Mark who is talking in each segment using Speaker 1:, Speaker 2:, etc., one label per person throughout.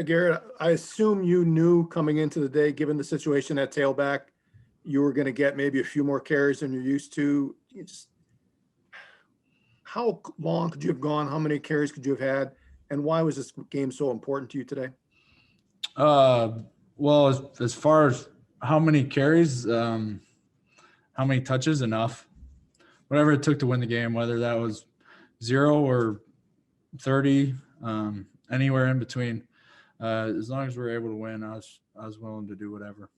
Speaker 1: Garrett, I assume you knew coming into the day, given the situation at tailback, you were going to get maybe a few more carries than you're used to. How long could you have gone? How many carries could you have had? And why was this game so important to you today?
Speaker 2: Well, as far as how many carries, how many touches, enough. Whatever it took to win the game, whether that was 0 or 30, anywhere in between. As long as we were able to win, I was willing to do whatever.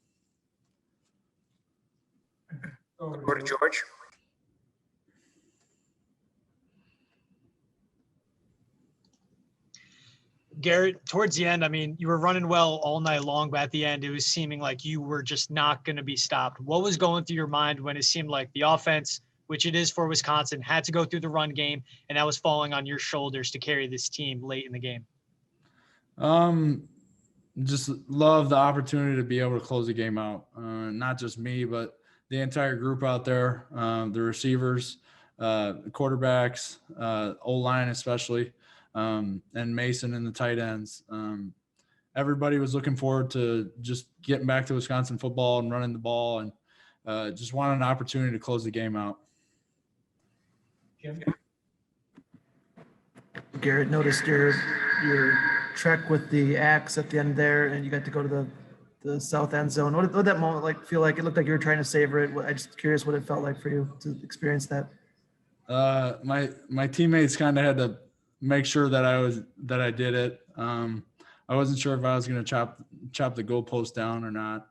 Speaker 3: Go to George.
Speaker 4: Garrett, towards the end, I mean, you were running well all night long, but at the end, it was seeming like you were just not going to be stopped. What was going through your mind when it seemed like the offense, which it is for Wisconsin, had to go through the run game, and that was falling on your shoulders to carry this team late in the game?
Speaker 2: Just love the opportunity to be able to close the game out. Not just me, but the entire group out there, the receivers, quarterbacks, O-line especially, and Mason and the tight ends. Everybody was looking forward to just getting back to Wisconsin football and running the ball, and just wanted an opportunity to close the game out.
Speaker 5: Garrett, noticed your trek with the axe at the end there, and you got to go to the south end zone. What did that moment feel like? It looked like you were trying to savor it. I'm just curious what it felt like for you to experience that.
Speaker 2: My teammates kind of had to make sure that I did it. I wasn't sure if I was going to chop the goalpost down or not,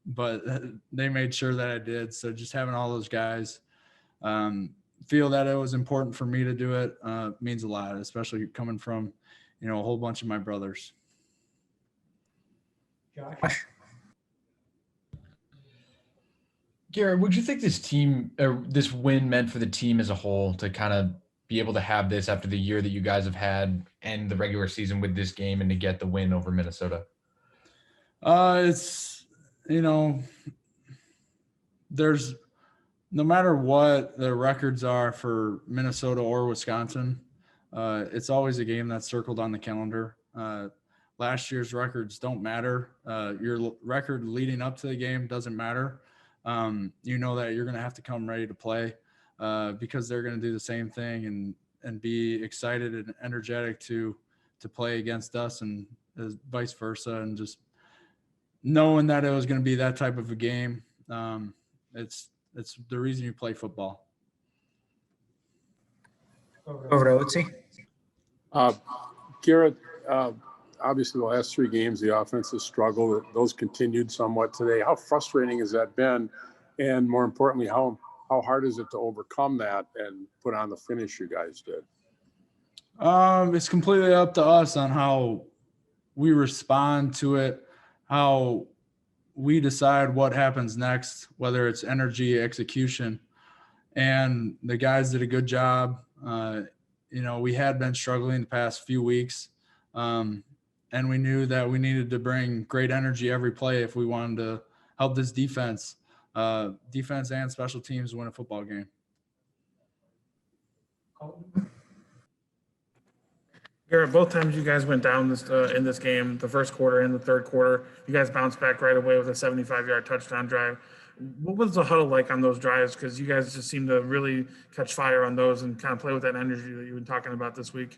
Speaker 2: but they made sure that I did. So just having all those guys feel that it was important for me to do it means a lot, especially coming from, a whole bunch of my brothers.
Speaker 3: Josh.
Speaker 6: Garrett, would you think this win meant for the team as a whole to kind of be able to have this after the year that you guys have had and the regular season with this game and to get the win over Minnesota?
Speaker 2: It's, there's no matter what the records are for Minnesota or Wisconsin, it's always a game that's circled on the calendar. Last year's records don't matter. Your record leading up to the game doesn't matter. You know that you're going to have to come ready to play because they're going to do the same thing and be excited and energetic to play against us and vice versa. And just knowing that it was going to be that type of a game, it's the reason you play football.
Speaker 3: Over to Otzi.
Speaker 7: Garrett, obviously the last 3 games, the offense has struggled. Those continued somewhat today. How frustrating has that been? And more importantly, how hard is it to overcome that and put on the finish you guys did?
Speaker 2: It's completely up to us on how we respond to it, how we decide what happens next, whether it's energy, execution. And the guys did a good job. We had been struggling the past few weeks. And we knew that we needed to bring great energy every play if we wanted to help this defense and special teams win a football game.
Speaker 8: Garrett, both times you guys went down in this game, the first quarter and the third quarter, you guys bounced back right away with a 75-yard touchdown drive. What was the huddle like on those drives? Because you guys just seemed to really catch fire on those and kind of play with that energy that you've been talking about this week.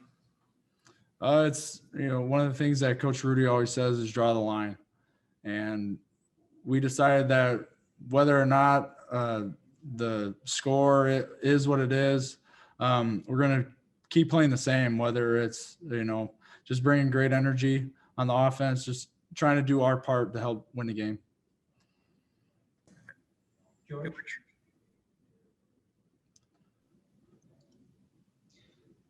Speaker 2: It's, one of the things that Coach Rudy always says is draw the line. And we decided that whether or not the score is what it is, we're going to keep playing the same, whether it's, just bringing great energy on the offense, just trying to do our part to help win the game.
Speaker 3: George.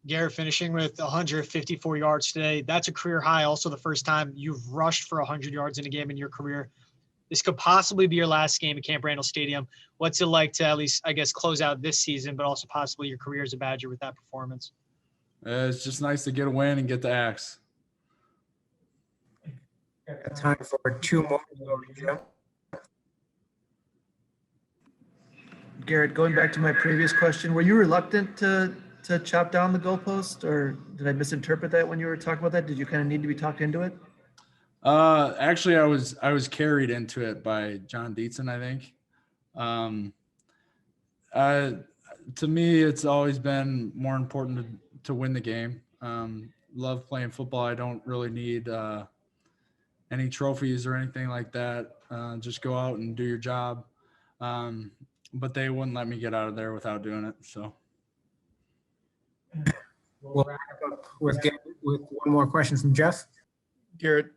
Speaker 4: Garrett finishing with 154 yards today. That's a career high. Also the first time you've rushed for 100 yards in a game in your career. This could possibly be your last game at Camp Randall Stadium. What's it like to at least, I guess, close out this season, but also possibly your career as a Badger with that performance?
Speaker 2: It's just nice to get a win and get the axe.
Speaker 3: Got time for 2 more. Joe.
Speaker 5: Garrett, going back to my previous question, were you reluctant to to chop down the goalpost, or did I misinterpret that when you were talking about that? Did you kind of need to be talked into it?
Speaker 2: Actually, I was carried into it by John Dietzen, I think. To me, it's always been more important to win the game. Love playing football. I don't really need any trophies or anything like that. Just go out and do your job. But they wouldn't let me get out of there without doing it. So.
Speaker 3: We'll wrap up with one more question from Jeff.
Speaker 1: Garrett,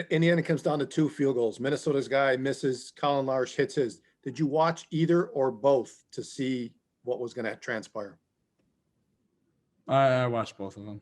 Speaker 1: in the end, it comes down to 2 field goals. Minnesota's guy misses, Colin Larsh hits his. Did you watch either or both to see what was going to transpire?
Speaker 2: I watched both of them.